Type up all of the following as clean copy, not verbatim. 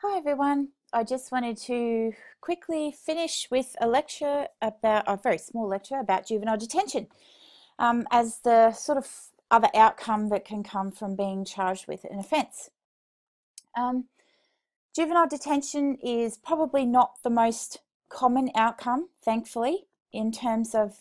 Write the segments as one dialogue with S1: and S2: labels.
S1: Hi everyone. I just wanted to quickly finish with a lecture about, a very small lecture about juvenile detention as the sort of other outcome that can come from being charged with an offence. Juvenile detention is probably not the most common outcome, thankfully, in terms of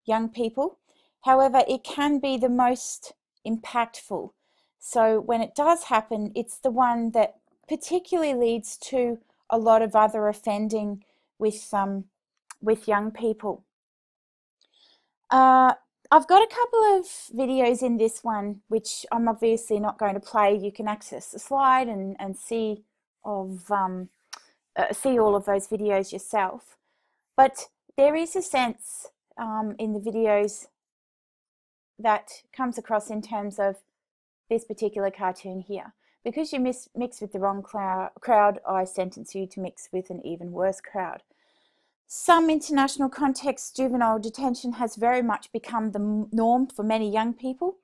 S1: young people. However, it can be the most impactful. So when it does happen, it's the one that particularly leads to a lot of other offending with young people. I've got a couple of videos in this one, which I'm obviously not going to play. You can access the slide and see see all of those videos yourself. But there is a sense in the videos that comes across in terms of this particular cartoon here. Because you mix with the wrong crowd, I sentence you to mix with an even worse crowd. Some international contexts, juvenile detention has very much become the norm for many young people.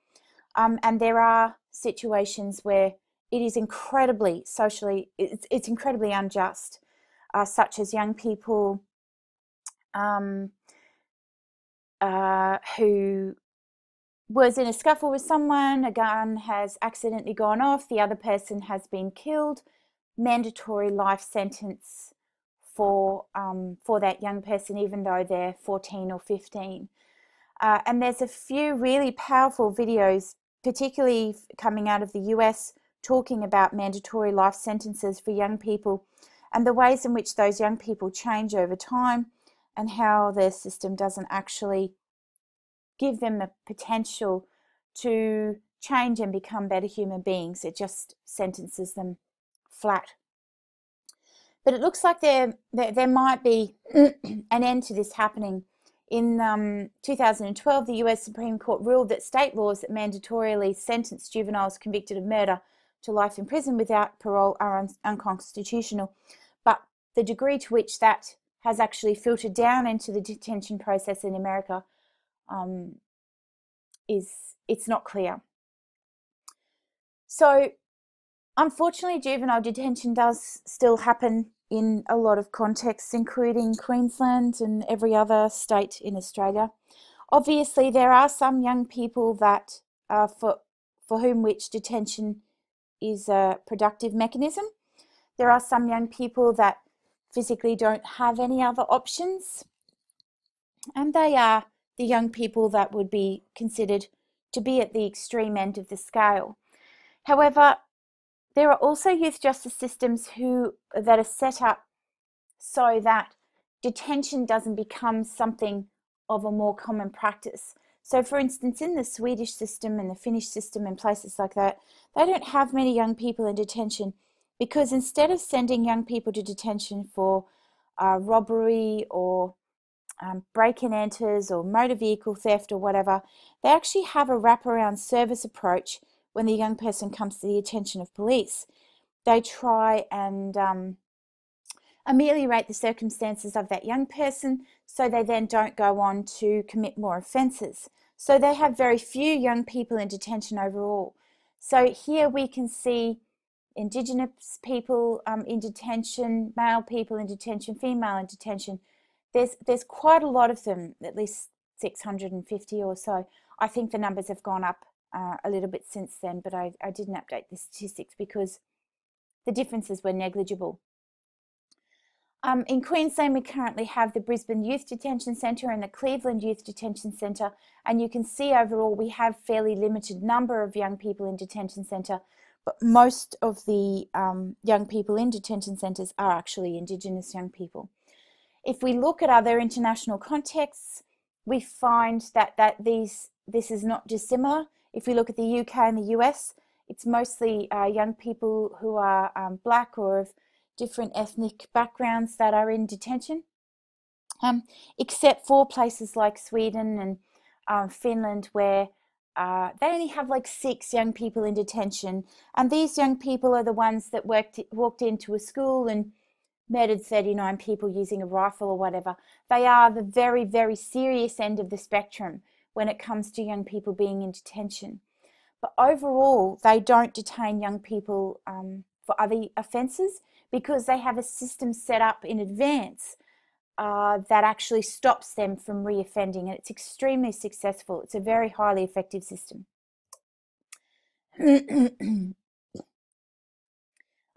S1: And there are situations where it is incredibly it's incredibly unjust, such as young people who was in a scuffle with someone, a gun has accidentally gone off, the other person has been killed, mandatory life sentence for that young person, even though they're 14 or 15. And there's a few really powerful videos, particularly coming out of the US, talking about mandatory life sentences for young people and the ways in which those young people change over time and how their system doesn't actually give them the potential to change and become better human beings. It just sentences them flat. But it looks like there might be an end to this happening. In 2012, the US Supreme Court ruled that state laws that mandatorily sentence juveniles convicted of murder to life in prison without parole are unconstitutional. But the degree to which that has actually filtered down into the detention process in America it's not clear. So unfortunately, juvenile detention does still happen in a lot of contexts, including Queensland and every other state in Australia. Obviously, there are some young people that for whom which detention is a productive mechanism. There are some young people that physically don't have any other options, and they are the young people that would be considered to be at the extreme end of the scale. However, there are also youth justice systems that are set up so that detention doesn't become something of a more common practice. So for instance, in the Swedish system and the Finnish system and places like that, they don't have many young people in detention because instead of sending young people to detention for robbery or break-in enters or motor vehicle theft or whatever, they actually have a wraparound service approach when the young person comes to the attention of police. They try and ameliorate the circumstances of that young person so they then don't go on to commit more offences. So they have very few young people in detention overall. So here we can see Indigenous people in detention, male people in detention, female in detention. There's quite a lot of them, at least 650 or so. I think the numbers have gone up a little bit since then, but I didn't update the statistics because the differences were negligible. In Queensland, we currently have the Brisbane Youth Detention Centre and the Cleveland Youth Detention Centre, and you can see overall we have fairly limited number of young people in detention centre, but most of the young people in detention centres are actually Indigenous young people. If we look at other international contexts, we find that this is not dissimilar. If we look at the UK and the US, it's mostly young people who are black or of different ethnic backgrounds that are in detention, except for places like Sweden and Finland, where they only have like 6 young people in detention. And these young people are the ones that walked into a school and murdered 39 people using a rifle or whatever. They are the very, very serious end of the spectrum when it comes to young people being in detention. But overall, they don't detain young people for other offences, because they have a system set up in advance that actually stops them from reoffending, and it's extremely successful. It's a very highly effective system.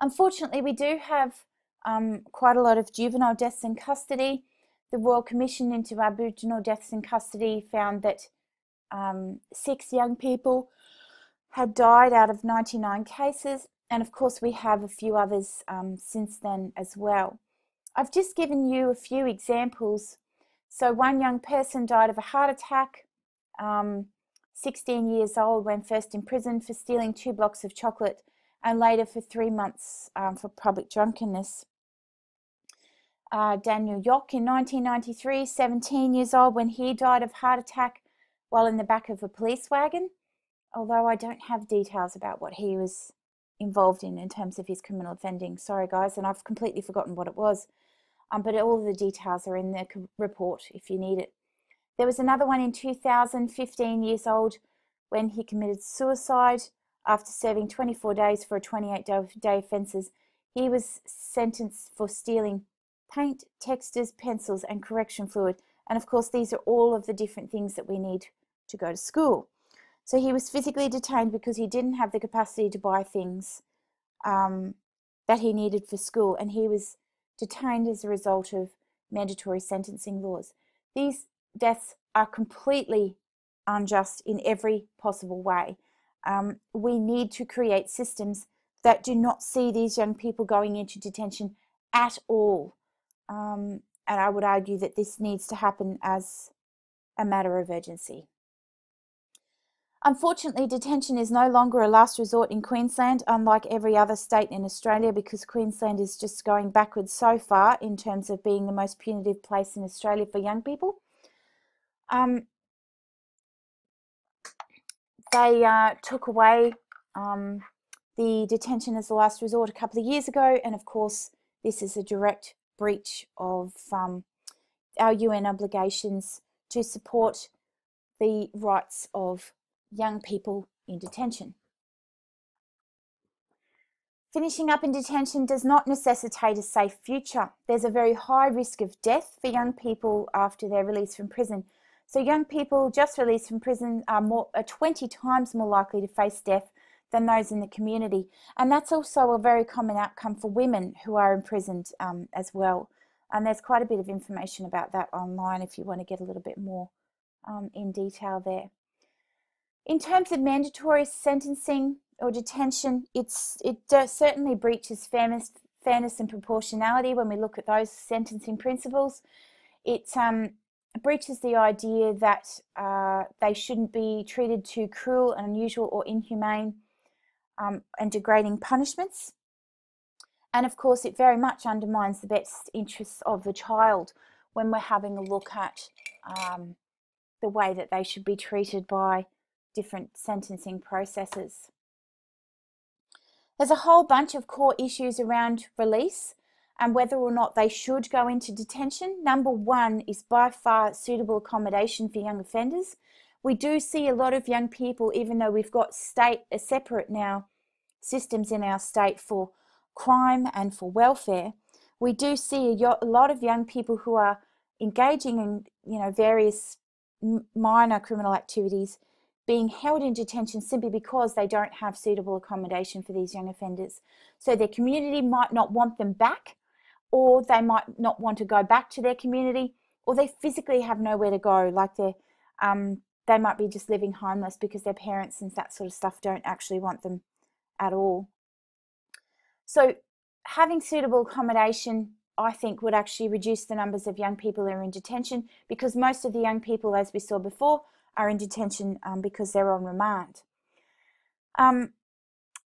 S1: Unfortunately, we do have quite a lot of juvenile deaths in custody. The Royal Commission into Aboriginal deaths in custody found that 6 young people had died out of 99 cases, and of course we have a few others since then as well. I've just given you a few examples. So one young person died of a heart attack, 16 years old, when first in prison for stealing 2 blocks of chocolate, and later for 3 months for public drunkenness. Daniel Yock in 1993, 17 years old, when he died of heart attack while in the back of a police wagon, although I don't have details about what he was involved in terms of his criminal offending. Sorry guys, and I've completely forgotten what it was, but all the details are in the report if you need it. There was another one in 2000, 15 years old, when he committed suicide after serving 24 days for a 28-day offences. He was sentenced for stealing paint, textures, pencils and correction fluid, and of course these are all of the different things that we need to go to school. So he was physically detained because he didn't have the capacity to buy things that he needed for school, and he was detained as a result of mandatory sentencing laws. These deaths are completely unjust in every possible way. We need to create systems that do not see these young people going into detention at all. And I would argue that this needs to happen as a matter of urgency. Unfortunately, detention is no longer a last resort in Queensland, unlike every other state in Australia, because Queensland is just going backwards so far in terms of being the most punitive place in Australia for young people. They took away the detention as a last resort a couple of years ago, and of course this is a direct breach of our UN obligations to support the rights of young people in detention. Finishing up in detention does not necessitate a safe future. There's a very high risk of death for young people after they're released from prison. So young people just released from prison are 20 times more likely to face death than those in the community. And that's also a very common outcome for women who are imprisoned as well. And there's quite a bit of information about that online if you want to get a little bit more in detail there. In terms of mandatory sentencing or detention, it certainly breaches fairness and proportionality when we look at those sentencing principles. It breaches the idea that they shouldn't be treated to cruel and unusual or inhumane and degrading punishments. And of course, it very much undermines the best interests of the child when we're having a look at the way that they should be treated by different sentencing processes. There's a whole bunch of core issues around release and whether or not they should go into detention. Number one is by far suitable accommodation for young offenders. We do see a lot of young people, even though we've got separate now systems in our state for crime and for welfare, we do see a lot of young people who are engaging in various minor criminal activities being held in detention simply because they don't have suitable accommodation for these young offenders. So their community might not want them back, or they might not want to go back to their community, or they physically have nowhere to go, like they might be just living homeless because their parents and that sort of stuff don't actually want them at all. So having suitable accommodation, I think, would actually reduce the numbers of young people who are in detention, because most of the young people, as we saw before, are in detention because they're on remand.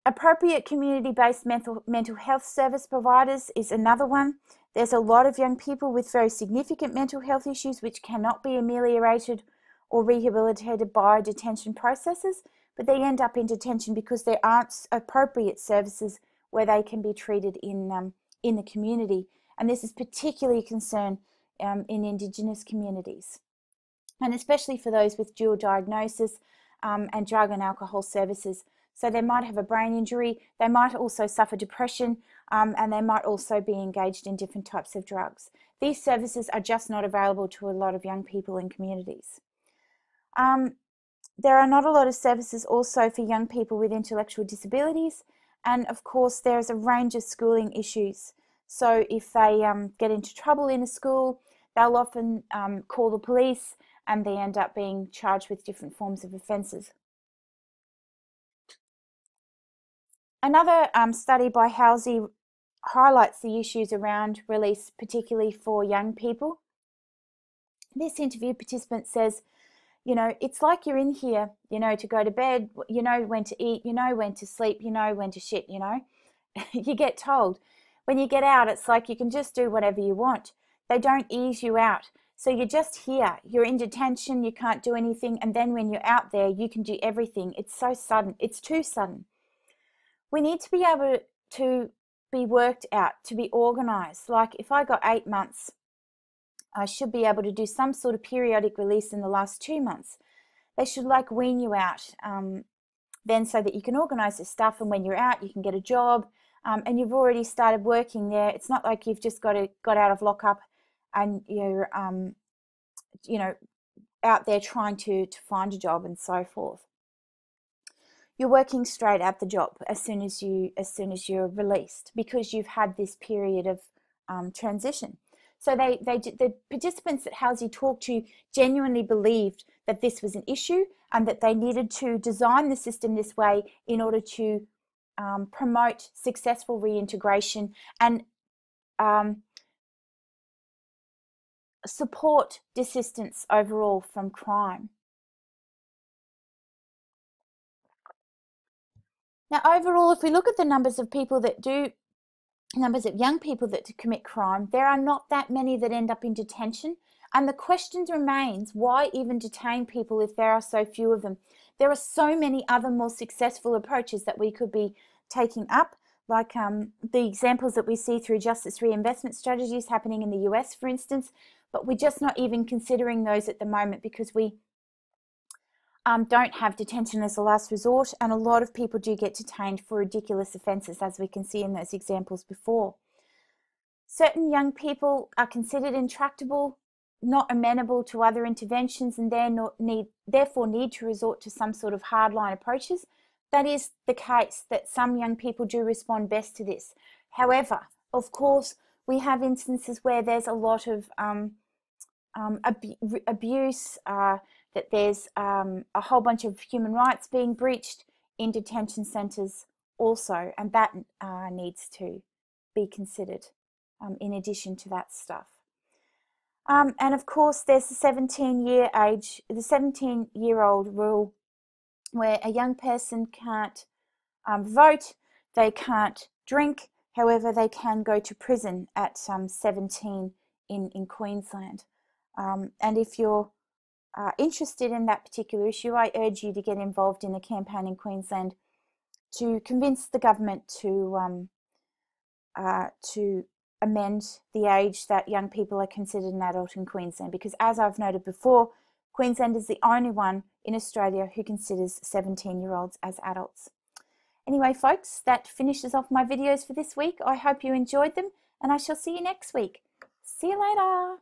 S1: Appropriate community-based mental health service providers is another one. There's a lot of young people with very significant mental health issues which cannot be ameliorated or rehabilitated by detention processes, but they end up in detention because there aren't appropriate services where they can be treated in the community. And this is particularly a concern in Indigenous communities, and especially for those with dual diagnosis and drug and alcohol services. So they might have a brain injury, they might also suffer depression, and they might also be engaged in different types of drugs. These services are just not available to a lot of young people in communities. There are not a lot of services also for young people with intellectual disabilities, and of course there's a range of schooling issues. So if they get into trouble in a school, they'll often call the police, and they end up being charged with different forms of offences. Another study by Halsey highlights the issues around release, particularly for young people. This interview participant says, you know, it's like you're in here, you know, to go to bed, you know when to eat, you know when to sleep, you know when to shit, you know. You get told. When you get out, it's like you can just do whatever you want. They don't ease you out. So you're just here. You're in detention, you can't do anything, and then when you're out there, you can do everything. It's so sudden. It's too sudden. We need to be able to be worked out, to be organised. Like if I got 8 months, I should be able to do some sort of periodic release in the last 2 months. They should like wean you out then so that you can organise this stuff, and when you're out you can get a job, and you've already started working there. It's not like you've just got out of lockup and you're you know, out there trying to find a job and so forth. You're working straight at the job as soon as you're released, because you've had this period of transition. So the participants that Halsey talked to genuinely believed that this was an issue and that they needed to design the system this way in order to promote successful reintegration and support desistance overall from crime. Now, overall, if we look at the numbers of young people that commit crime, there are not that many that end up in detention. And the question remains, why even detain people if there are so few of them? There are so many other more successful approaches that we could be taking up, like the examples that we see through justice reinvestment strategies happening in the US, for instance, but we're just not even considering those at the moment because we don't have detention as a last resort, and a lot of people do get detained for ridiculous offences, as we can see in those examples before. Certain young people are considered intractable, not amenable to other interventions, and therefore need to resort to some sort of hardline approaches. That is the case, that some young people do respond best to this. However, of course, we have instances where there's a lot of abuse, that there's a whole bunch of human rights being breached in detention centres also, and that needs to be considered in addition to that stuff. And of course, there's the 17-year-old rule, where a young person can't vote, they can't drink, however, they can go to prison at 17 in Queensland. And if you're interested in that particular issue, I urge you to get involved in a campaign in Queensland to convince the government to amend the age that young people are considered an adult in Queensland, because as I've noted before, Queensland is the only one in Australia who considers 17-year-olds as adults. Anyway, folks, that finishes off my videos for this week. I hope you enjoyed them, and I shall see you next week. See you later.